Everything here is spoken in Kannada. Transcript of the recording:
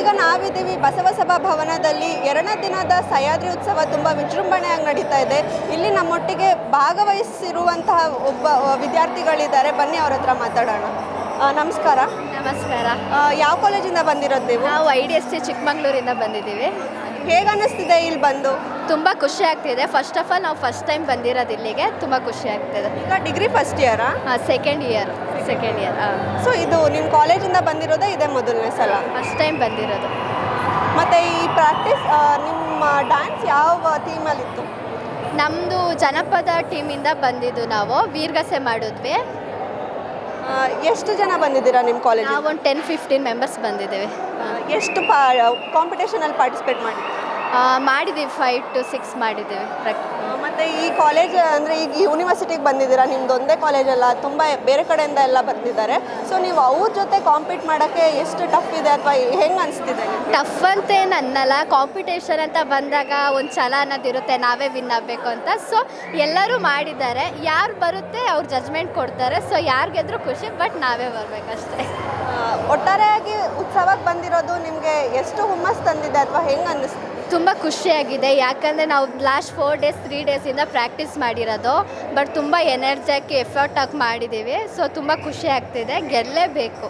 ಈಗ ನಾವಿದ್ದೀವಿ ಬಸವಸಭಾ ಭವನದಲ್ಲಿ 2ನೇ ದಿನದ ಸಹ್ಯಾದ್ರಿ ಉತ್ಸವ ತುಂಬ ವಿಜೃಂಭಣೆಯಾಗಿ ನಡೀತಾ ಇದೆ. ಇಲ್ಲಿ ನಮ್ಮೊಟ್ಟಿಗೆ ಭಾಗವಹಿಸಿರುವಂತಹ ಒಬ್ಬ ವಿದ್ಯಾರ್ಥಿಗಳಿದ್ದಾರೆ. ಬನ್ನಿ ಅವ್ರ ಹತ್ರ ಮಾತಾಡೋಣ. ನಮಸ್ಕಾರ. ನಮಸ್ಕಾರ. ಯಾವ ಕಾಲೇಜಿಂದ ಬಂದಿರೋದು ನೀವು? ನಾವು IDST ಚಿಕ್ಕಮಂಗ್ಳೂರಿಂದ ಬಂದಿದ್ದೀವಿ. ಹೇಗೆ ಅನ್ನಿಸ್ತಿದೆ ಇಲ್ಲಿ ಬಂದು? ತುಂಬ ಖುಷಿ ಆಗ್ತಿದೆ. ಫಸ್ಟ್ ಆಫ್ ಆಲ್ ನಾವು ಫಸ್ಟ್ ಟೈಮ್ ಬಂದಿರೋದು ಇಲ್ಲಿಗೆ, ತುಂಬ ಖುಷಿ ಆಗ್ತಿದೆ. ಈಗ ಡಿಗ್ರಿ ಫಸ್ಟ್ ಇಯರಾ? Second year. ಸೊ ಇದು ನಿಮ್ಮ ಕಾಲೇಜಿಂದ ಬಂದಿರೋದೇ ಇದೇ ಮೊದಲನೇ ಸಲ? ಫಸ್ಟ್ ಟೈಮ್ ಬಂದಿರೋದು. ಮತ್ತು ಈ ಪ್ರಾಕ್ಟೀಸ್ ನಿಮ್ಮ ಡ್ಯಾನ್ಸ್ ಯಾವ ಥೀಮಲ್ಲಿತ್ತು? ನಮ್ಮದು ಜನಪದ ಟೀಮಿಂದ ಬಂದಿದ್ದು. ನಾವು ವೀರಗಾಸೆ ಮಾಡಿದ್ವಿ. ಎಷ್ಟು ಜನ ಬಂದಿದ್ದೀರಾ ನಿಮ್ಮ ಕಾಲೇಜ್? ನಾವು ಒಂದು 10-15 ಮೆಂಬರ್ಸ್ ಬಂದಿದ್ದೇವೆ. ಎಷ್ಟು ಕಾಂಪಿಟೇಷನಲ್ಲಿ ಪಾರ್ಟಿಸಿಪೇಟ್ ಮಾಡಿದ್ದೀರಾ? ಮಾಡಿದ್ದೀವಿ 5 to 6 ಮಾಡಿದ್ದೀವಿ. ಮತ್ತು ಈ ಕಾಲೇಜ್ ಅಂದರೆ ಈಗ ಯೂನಿವರ್ಸಿಟಿಗೆ ಬಂದಿದ್ದೀರಾ, ನಿಮ್ದು ಒಂದೇ ಕಾಲೇಜಲ್ಲ, ತುಂಬ ಬೇರೆ ಕಡೆಯಿಂದ ಎಲ್ಲ ಬಂದಿದ್ದಾರೆ. ಸೊ ನೀವು ಅವ್ರ ಜೊತೆ ಕಾಂಪೀಟ್ ಮಾಡೋಕ್ಕೆ ಎಷ್ಟು ಟಫ್ ಇದೆ ಅಥವಾ ಹೆಂಗೆ ಅನಿಸ್ತಿದೆ? ಟಫ್ ಅಂತೇನು ಅನ್ನಲ್ಲ. ಕಾಂಪಿಟೇಷನ್ ಅಂತ ಬಂದಾಗ ಒಂದು ಛಲ ಅನ್ನೋದಿರುತ್ತೆ, ನಾವೇ ವಿನ್ ಆಗಬೇಕು ಅಂತ. ಸೊ ಎಲ್ಲರೂ ಮಾಡಿದ್ದಾರೆ. ಯಾರು ಬರುತ್ತೆ ಅವ್ರು ಜಜ್ಮೆಂಟ್ ಕೊಡ್ತಾರೆ. ಸೊ ಯಾರು ಗೆದ್ರೂ ಖುಷಿ, ಬಟ್ ನಾವೇ ಬರಬೇಕಷ್ಟೇ. ಒಟ್ಟಾರೆಯಾಗಿ ಉತ್ಸವಕ್ಕೆ ಬಂದಿರೋದು ನಿಮಗೆ ಎಷ್ಟು ಹುಮ್ಮಸ್ ತಂದಿದೆ ಅಥವಾ ಹೆಂಗೆ ಅನ್ನಿಸ್ತು? ತುಂಬ ಖುಷಿಯಾಗಿದೆ. ಯಾಕಂದರೆ ನಾವು ಲಾಸ್ಟ್ 4 days 3 days ಪ್ರಾಕ್ಟೀಸ್ ಮಾಡಿರೋದು. ಬಟ್ ತುಂಬ ಎನರ್ಜಿ ಹಾಕಿ ಎಫರ್ಟ್ ಹಾಕಿ ಮಾಡಿದ್ದೀವಿ. ಸೊ ತುಂಬ ಖುಷಿ ಆಗ್ತಿದೆ. ಗೆಲ್ಲಲೇಬೇಕು.